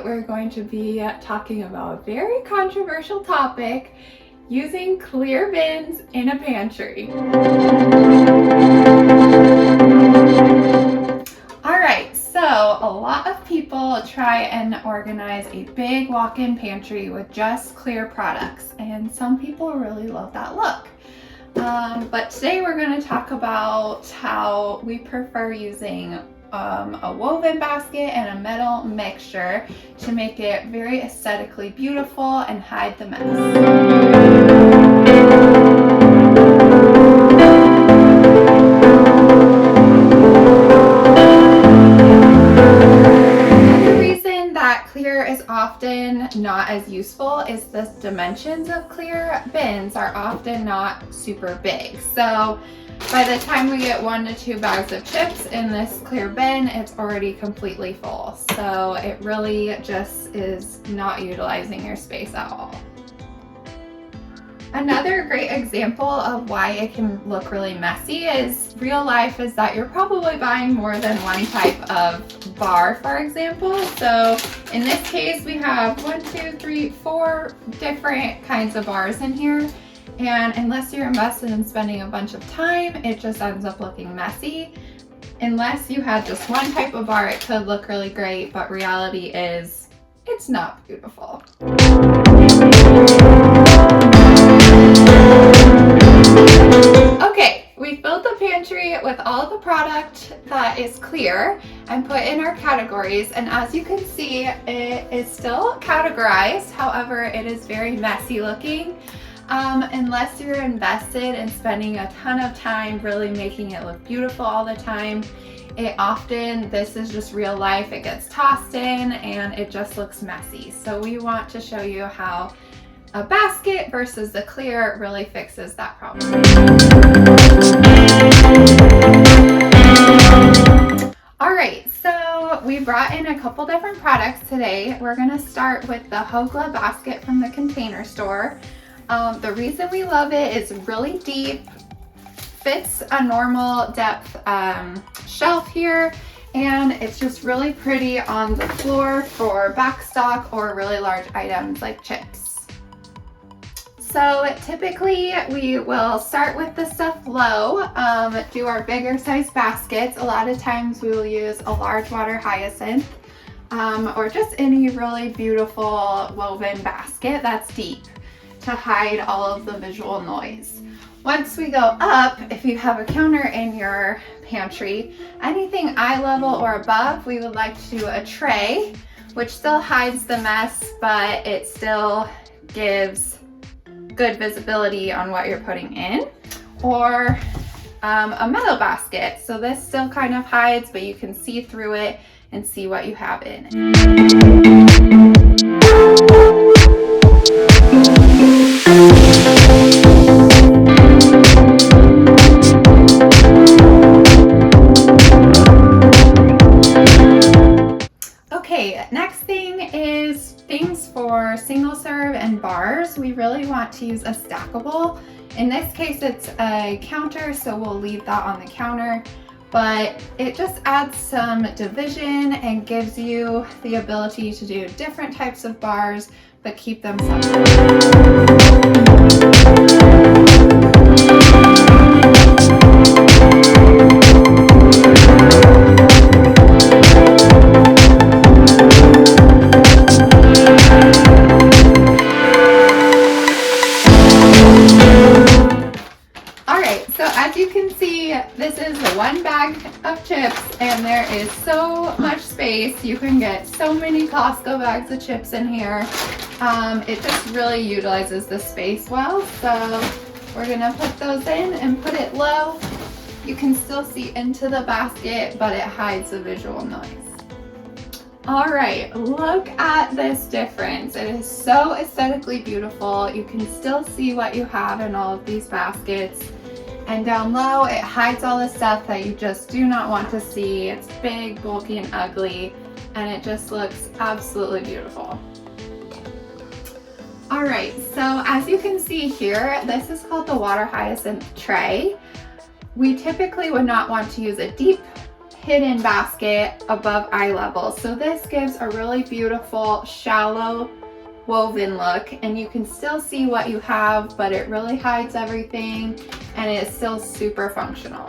we're going to be talking about a very controversial topic, using clear bins in a pantry. Alright, so a lot of people try and organize a big walk-in pantry with just clear products, and some people really love that look. But today we're going to talk about how we prefer using a woven basket and a metal mixture to make it very aesthetically beautiful and hide the mess. Clear is often not as useful is the dimensions of clear bins are often not super big. So by the time we get 1 to 2 bags of chips in this clear bin, it's already completely full. So it really just is not utilizing your space at all. Another great example of why it can look really messy is real life is that you're probably buying more than one type of bar, for example. So in this case, we have 1, 2, 3, 4 different kinds of bars in here. And unless you're invested in spending a bunch of time, it just ends up looking messy. Unless you had just one type of bar, it could look really great, but reality is it's not beautiful. Okay, we filled the pantry with all the product that is clear and put in our categories, and as you can see, it is still categorized. However, it is very messy looking. Unless you're invested in spending a ton of time really making it look beautiful all the time, this is just real life. It gets tossed in and it just looks messy. So we want to show you how a basket versus the clear really fixes that problem. All right, so we brought in a couple different products today. We're gonna start with the Hogla basket from the Container Store. The reason we love it is really deep, fits a normal depth shelf here, and it's just really pretty on the floor for backstock or really large items like chips. So typically we will start with the stuff low, do our bigger size baskets. A lot of times we will use a large water hyacinth or just any really beautiful woven basket that's deep to hide all of the visual noise. Once we go up, if you have a counter in your pantry, anything eye level or above, we would like to do a tray, which still hides the mess, but it still gives good visibility on what you're putting in, or a metal basket. So this still kind of hides, but you can see through it and see what you have in it. Okay, next thing is things for single serve and bars. We really want to use a stackable. In this case, it's a counter, so we'll leave that on the counter, but it just adds some division and gives you the ability to do different types of bars, but keep them separate. This is the 1 bag of chips, and there is so much space. You can get so many Costco bags of chips in here. It just really utilizes the space well. So we're gonna put those in and put it low. You can still see into the basket, but it hides the visual noise. All right, look at this difference. It is so aesthetically beautiful. You can still see what you have in all of these baskets. And down low, it hides all the stuff that you just do not want to see. It's big, bulky, and ugly, and it just looks absolutely beautiful. All right, so as you can see here, this is called the water hyacinth tray. We typically would not want to use a deep hidden basket above eye level. So this gives a really beautiful shallow woven look, and you can still see what you have, but it really hides everything and it's still super functional.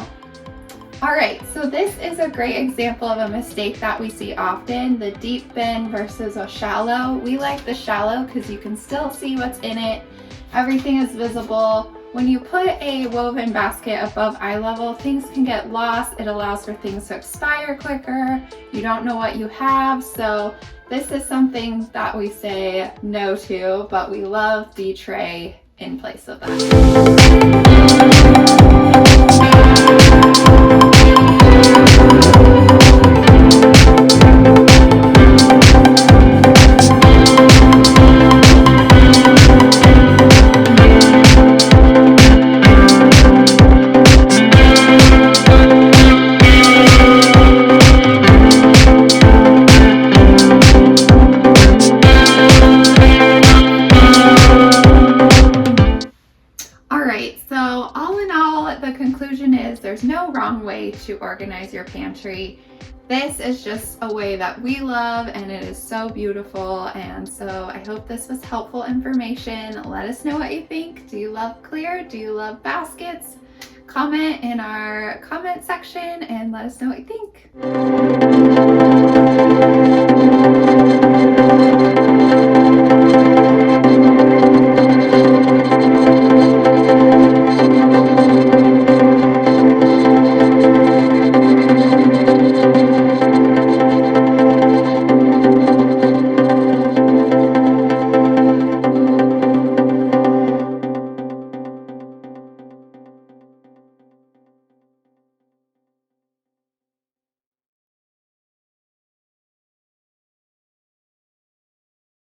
All right, so this is a great example of a mistake that we see often, the deep bin versus a shallow. We like the shallow because you can still see what's in it. Everything is visible. When you put a woven basket above eye level, things can get lost. It allows for things to expire quicker. You don't know what you have. So this is something that we say no to, but we love the tray in place of that. The conclusion is there's no wrong way to organize your pantry. This is just a way that we love, and it is so beautiful. And so I hope this was helpful information. Let us know what you think. Do you love clear? Do you love baskets? Comment in our comment section and let us know what you think.